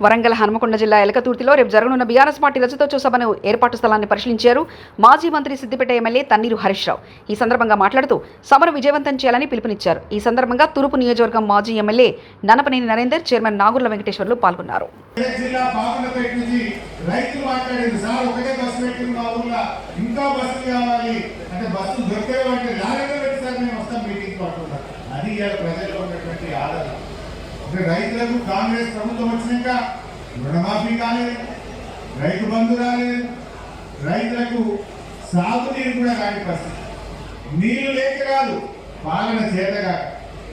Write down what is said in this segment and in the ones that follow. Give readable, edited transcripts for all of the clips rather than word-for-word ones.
వరంగల్ హనుమకొండ జిల్లా ఎలకతుర్తిలో రేపు జరగనున్న బీఆర్ఎస్ పార్టీ రజతోత్సవ సభను ఏర్పాటు స్థలాన్ని పరిశీలించారు మాజీ మంత్రి సిద్దిపేట ఎమ్మెల్యే తన్నీరు హరీష్ రావు. ఈ సందర్భంగా మాట్లాడుతూ సభను విజయవంతం చేయాలని పిలుపునిచ్చారు. ఈ సందర్భంగా తూర్పు నియోజకవర్గం మాజీ ఎమ్మెల్యే ననపనేని నరేందర్, చైర్మన్ నాగుర్ల వెంకటేశ్వర్లు పాల్గొన్నారు. రైతులకు కాంగ్రెస్ ప్రభుత్వం వచ్చినాక రుణమాఫీ కాలేదు, రైతు బంధు రాలేదు, రైతులకు సాగునీరు కూడా కాని పరిస్థితి. నీళ్లు లేక కాదు, పాలన చేతగా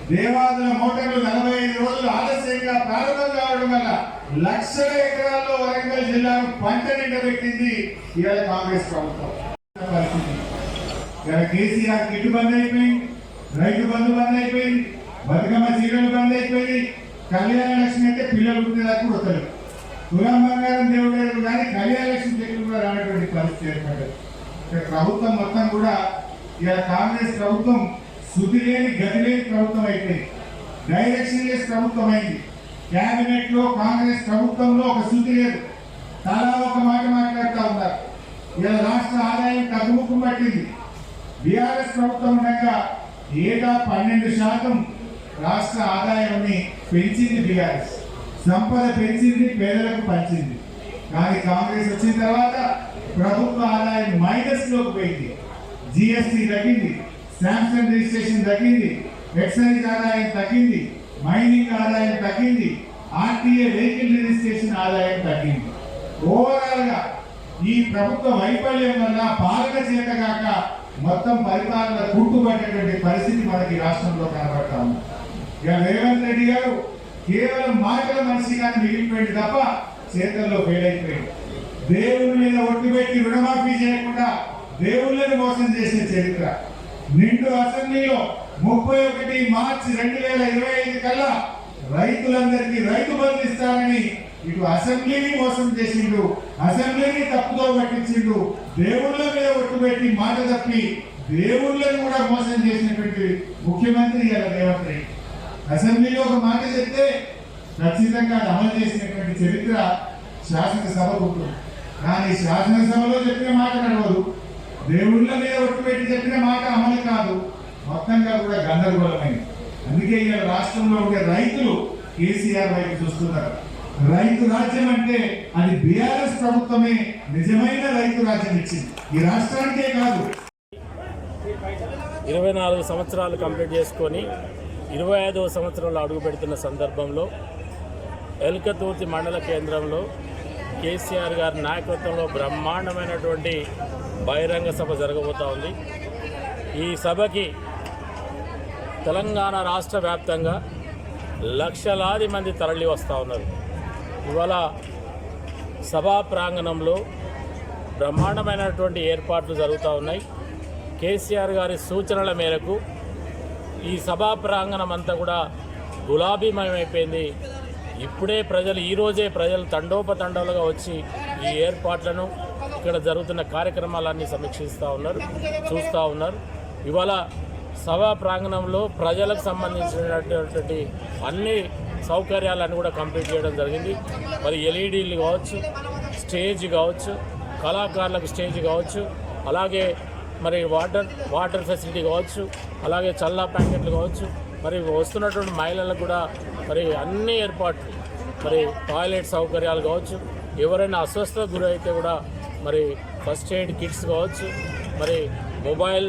దేవాదుల మోటార్లు 45 రోజులు ఆలస్యంగా ప్రారంభం కావడం వల్ల లక్షల ఎకరాల్లో వరంగల్ జిల్లాను పంట నిండబెట్టింది ఇవాళ కాంగ్రెస్ ప్రభుత్వం. పరిస్థితి కేసీఆర్ కిట్టు బంద్ అయిపోయింది, రైతు బంధు బంద్ అయిపోయింది, బతుకమ్మ చీరలు బంద్ అయిపోయింది, కళ్యాణ లక్ష్మి అంటే పిల్లలు పుట్టినదాకా వస్తారు, తులం బంగారం దేవుడు కానీ కళ్యాణ లక్ష్మి దగ్గర కూడా రానటువంటి పరిస్థితి ఏర్పడ్డది. ప్రభుత్వం మొత్తం కూడా ఇలా కాంగ్రెస్ ప్రభుత్వం శుద్ధి లేని గతి లేని ప్రభుత్వం అయిపోయింది, డైరెక్షన్ లెస్ ప్రభుత్వం అయింది. క్యాబినెట్ లో కాంగ్రెస్ ప్రభుత్వంలో ఒక శుద్ధి లేదు, చాలా ఒక మాట మాట్లాడుతూ ఉన్నారు. ఇలా రాష్ట్ర ఆదాయం తగ్గుముఖం పట్టింది. బీఆర్ఎస్ ప్రభుత్వం ఉండగా ఏటా 12% రాష్ట్ర ఆదాయాన్ని పెంచింది బీఆర్ఎస్, సంపద పెంచింది, పేదలకు పంచింది. కానీ కాంగ్రెస్ వచ్చిన తర్వాత ప్రభుత్వ ఆదాయం మైనస్ లోకి పోయింది. జిఎస్టీ తగ్గింది, శాంక్షన్ రిజిస్ట్రేషన్ తగ్గింది, ఎక్సైజ్ ఆదాయం తగ్గింది, మైనింగ్ ఆదాయం తగ్గింది, ఆర్టీఏ వెహికల్ రిజిస్ట్రేషన్ ఆదాయం తగ్గింది. ఓవరాల్ గా ఈ ప్రభుత్వ వైఫల్యం వల్ల పాలన చేతగాక మొత్తం పరిపాలన కుంటుపట్టేటువంటి పరిస్థితి మనకి రాష్ట్రంలో కనబడతా ఉంది. ఇక రేవంత్ రెడ్డి గారు కేవలం మాటల మనిషిగానే మిగిలిపోయింది తప్ప చేతల్లో ఫెయిల్ అయిపోయింది. దేవుని మీద ఒట్టు పెట్టి రుణమాఫీ చేయకుండా దేవుళ్ళని మోసం చేసిన చరిత్ర. నిండు అసెంబ్లీలో 31 మార్చి 2025 కల్లా రైతులందరికీ రైతు బంధు ఇస్తారని ఇటు అసెంబ్లీని మోసం చేసిండు, అసెంబ్లీని తప్పుతో పట్టించిండు, దేవుళ్ళ మీద ఒట్టు పెట్టి మాట తప్పి దేవుళ్ళని కూడా మోసం చేసినటువంటి ముఖ్యమంత్రి రేవంత్ రెడ్డి. అసెంబ్లీలో ఒక మాట చెప్తే ఖచ్చితంగా అమలు చేసినటువంటి చరిత్ర శాసనసభకు ఉంటుంది. కానీ శాసనసభలో చెప్పిన మాట నడవదు, దేవుళ్ళ మీద ఒట్టు పెట్టి చెప్పిన మాట అమలు కాదు, మొత్తంగా కూడా గందరగోళమైంది. అందుకే ఇలా రాష్ట్రంలో ఉండే రైతులు కేసీఆర్ వైపు చూస్తున్నారు. రైతు రాజ్యం అంటే అది బీఆర్ఎస్ ప్రభుత్వమే నిజమైన రైతు రాజ్యం ఇచ్చింది, ఈ రాష్ట్రానికే కాదు. 24 సంవత్సరాలు కంప్లీట్ చేసుకొని 25వ సంవత్సరంలో అడుగు పెడుతున్న సందర్భంలో ఎల్కతుర్తి మండల కేంద్రంలో కేసీఆర్ గారి నాయకత్వంలో బ్రహ్మాండమైనటువంటి బహిరంగ సభ జరగబోతూ ఉంది. ఈ సభకి తెలంగాణ రాష్ట్ర వ్యాప్తంగా లక్షలాది మంది తరలి వస్తూ ఉన్నారు. ఇవాళ సభా ప్రాంగణంలో బ్రహ్మాండమైనటువంటి ఏర్పాట్లు జరుగుతూ ఉన్నాయి. కేసీఆర్ గారి సూచనల మేరకు ఈ సభా ప్రాంగణం అంతా కూడా గులాబీమయమైపోయింది. ఇప్పుడే ఈరోజే ప్రజలు తండోపతండాలుగా వచ్చి ఈ ఏర్పాట్లను, ఇక్కడ జరుగుతున్న కార్యక్రమాలన్నీ సమీక్షిస్తూ ఉన్నారు, చూస్తూ ఉన్నారు. ఇవాళ సభా ప్రాంగణంలో ప్రజలకు సంబంధించినటువంటి అన్ని సౌకర్యాలను కూడా కంప్లీట్ చేయడం జరిగింది. మరి ఎల్ఈడీలు కావచ్చు, స్టేజ్ కావచ్చు, కళాకారులకు స్టేజ్ కావచ్చు, అలాగే మరి వాటర్ ఫెసిలిటీ కావచ్చు, అలాగే చల్లా ప్యాకెట్లు కావచ్చు, మరి వస్తున్నటువంటి మహిళలకు కూడా మరి అన్ని ఏర్పాట్లు, మరి టాయిలెట్ సౌకర్యాలు కావచ్చు, ఎవరైనా అస్వస్థత గురైతే కూడా మరి ఫస్ట్ ఎయిడ్ కిట్స్ కావచ్చు, మరి మొబైల్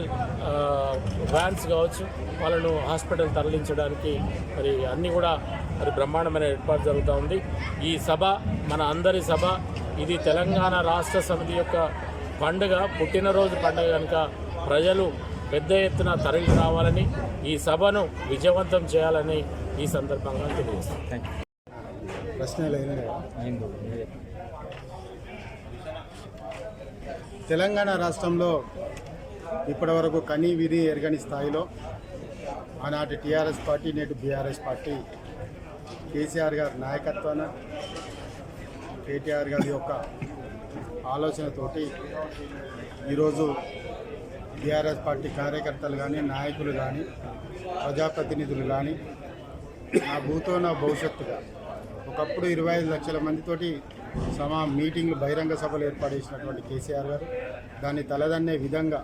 వ్యాన్స్ కావచ్చు, వాళ్ళను హాస్పిటల్ తరలించడానికి మరి అన్నీ కూడా మరి బ్రహ్మాండమైన ఏర్పాటు జరుగుతూ ఉంది. ఈ సభ మన అందరి సభ, ఇది తెలంగాణ రాష్ట్ర సమితి యొక్క పండుగ, పుట్టినరోజు పండుగ కనుక ప్రజలు పెద్ద ఎత్తున తరలి రావాలని, ఈ సభను విజయవంతం చేయాలని ఈ సందర్భంగా తెలియజేస్తాను. తెలంగాణ రాష్ట్రంలో ఇప్పటివరకు కనీ విని ఎరగని స్థాయిలో ఆనాటి టీఆర్ఎస్ పార్టీ, నేటి బీఆర్ఎస్ పార్టీ కేసీఆర్ గారి నాయకత్వాన, కేటీఆర్ గారి యొక్క ఆలోచనతోటి ఈరోజు బీఆర్ఎస్ పార్టీ కార్యకర్తలు కానీ, నాయకులు కానీ, ప్రజాప్రతినిధులు కానీ నా భూతో నా భవిష్యత్తుగా ఒకప్పుడు 25 లక్షల మందితోటి మీటింగ్లు బహిరంగ సభలు ఏర్పాటు చేసినటువంటి కేసీఆర్ గారు దాన్ని తలదన్నే విధంగా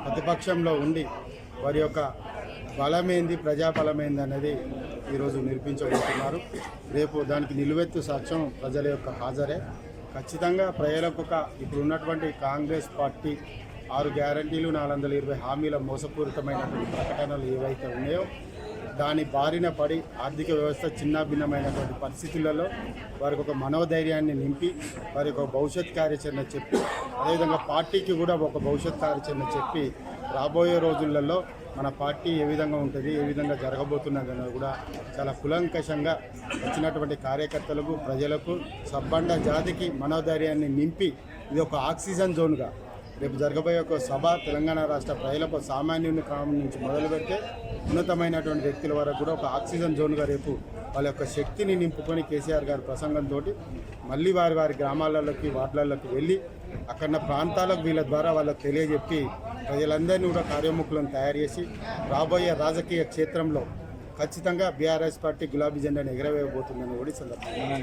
ప్రతిపక్షంలో ఉండి వారి యొక్క బలమేంది ప్రజాబలమేంది అనేది ఈరోజు నిరూపించబోతున్నారు. రేపు దానికి నిలువెత్తు సాక్ష్యం ప్రజల యొక్క హాజరే. ఖచ్చితంగా ప్రజలకు ఇప్పుడు ఉన్నటువంటి కాంగ్రెస్ పార్టీ 6 గ్యారంటీలు 420 హామీల మోసపూరితమైనటువంటి ప్రకటనలు ఏవైతే ఉన్నాయో దాని బారిన పడి ఆర్థిక వ్యవస్థ చిన్నాభిన్నమైనటువంటి పరిస్థితులలో వారికి ఒక మనోధైర్యాన్ని నింపి వారికి ఒక భవిష్యత్ కార్యాచరణ చెప్పి అదేవిధంగా పార్టీకి కూడా ఒక భవిష్యత్ కార్యాచరణ చెప్పి రాబోయే రోజులలో మన పార్టీ ఏ విధంగా ఉంటుంది, ఏ విధంగా జరగబోతున్నది అనేది కూడా చాలా కులంకషంగా వచ్చినటువంటి కార్యకర్తలకు ప్రజలకు సబ్బండ జాతికి మనోధైర్యాన్ని నింపి ఇది ఒక ఆక్సిజన్ జోన్గా రేపు జరగబోయే ఒక సభ తెలంగాణ రాష్ట్ర ప్రజలకు సామాన్యుని కాలం నుంచి మొదలు పెడితే ఉన్నతమైనటువంటి వ్యక్తుల వరకు కూడా ఒక ఆక్సిజన్ జోన్గా రేపు వాళ్ళ యొక్క శక్తిని నింపుకొని కేసీఆర్ గారి ప్రసంగంతో మళ్ళీ వారి గ్రామాలలోకి వార్డులలోకి వెళ్ళి అక్కడ ప్రాంతాలకు వీళ్ళ ద్వారా వాళ్ళకు తెలియజెప్పి ప్రజలందరినీ కూడా కార్యోముఖులను తయారు చేసి రాబోయే రాజకీయ క్షేత్రంలో ఖచ్చితంగా బీఆర్ఎస్ పార్టీ గులాబీ జెండాను ఎగరవేయబోతుందని కూడా సందర్భంగా